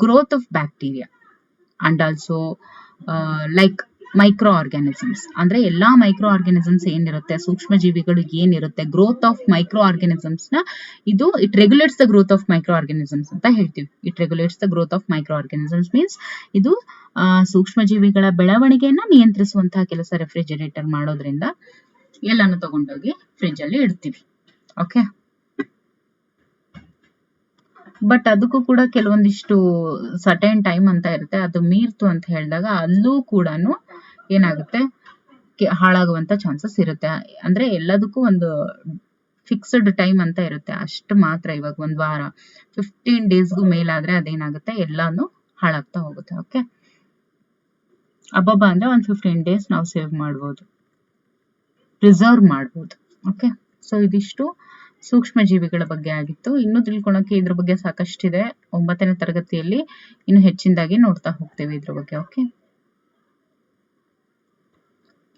growth of bacteria and also like micro organisms. ಅಂದ್ರೆ ಎಲ್ಲಾ ಮೈಕ್ರೋ ಆರ್ಗ್ಯಾನಿಸಮ್ಸ್ ಏನಿರುತ್ತೆ, ಸೂಕ್ಷ್ಮ ಜೀವಿಗಳು ಏನಿರುತ್ತೆ, ಗ್ರೋತ್ ಆಫ್ ಮೈಕ್ರೋ ಆರ್ಗ್ಯಾನಿಸಮ್ಸ್ ನ ಇದು it regulates the growth of micro organisms ಅಂತ ಹೇಳ್ತೀವಿ. It regulates the growth of micro organisms means ಇದು ಸೂಕ್ಷ್ಮ ಜೀವಿಗಳ ಬೆಳವಣಿಗೆಯನ್ನ ನಿಯಂತ್ರಿಸುವಂತಹ ಕೆಲಸ ರೆಫ್ರಿಜಿರೇಟರ್ ಮಾಡೋದ್ರಿಂದ ಎಲ್ಲಾನು ತಗೊಂಡೋಗಿ ಫ್ರಿಡ್ಜ್ ಅಲ್ಲಿ ಇಡ್ತೀವಿ. ಓಕೆ, ಬಟ್ ಅದಕ್ಕೂ ಕೂಡ ಕೆಲವೊಂದಿಷ್ಟು ಸರ್ಟೈನ್ ಟೈಮ್ ಅಂತ ಇರುತ್ತೆ. ಅದು ಮೀರ್ತು ಅಂತ ಹೇಳಿದಾಗ ಅಲ್ಲೂ ಕೂಡ ಏನಾಗುತ್ತೆ, ಹಾಳಾಗುವಂತ ಚಾನ್ಸಸ್ ಇರುತ್ತೆ. ಅಂದ್ರೆ ಎಲ್ಲದಕ್ಕೂ ಒಂದು ಫಿಕ್ಸ್ಡ್ ಟೈಮ್ ಅಂತ ಇರುತ್ತೆ, ಅಷ್ಟು ಮಾತ್ರ. ಇವಾಗ ಒಂದ್ ವಾರ 15 ಡೇಸ್ಗೂ ಮೇಲಾದ್ರೆ ಅದೇನಾಗುತ್ತೆ, ಎಲ್ಲಾನು ಹಾಳಾಗ್ತಾ ಹೋಗುತ್ತೆ. ಓಕೆ, ಅಬ್ಬಬ್ಬ ಅಂದ್ರೆ ಒಂದ್ 15 ಡೇಸ್ ನಾವು ಸೇವ್ ಮಾಡ್ಬೋದು, ಪ್ರಿಸರ್ವ್ ಮಾಡ್ಬೋದು. ಓಕೆ, ಸೊ ಇದಿಷ್ಟು ಸೂಕ್ಷ್ಮ ಜೀವಿಗಳ ಬಗ್ಗೆ ಆಗಿತ್ತು. ಇನ್ನು ತಿಳ್ಕೊಳಕ್ಕೆ ಇದ್ರ ಬಗ್ಗೆ ಸಾಕಷ್ಟಿದೆ. 9ನೇ ತರಗತಿಯಲ್ಲಿ ಇನ್ನು ಹೆಚ್ಚಿನದಾಗಿ ನೋಡ್ತಾ ಹೋಗ್ತೇವೆ ಇದ್ರ ಬಗ್ಗೆ. ಓಕೆ,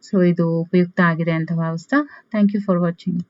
ಸೊ ಇದು ಉಪಯುಕ್ತ ಆಗಿದೆ ಅಂತ ಭಾವಿಸ್ತಾ ಥ್ಯಾಂಕ್ ಯು ಫಾರ್ ವಾಚಿಂಗ್.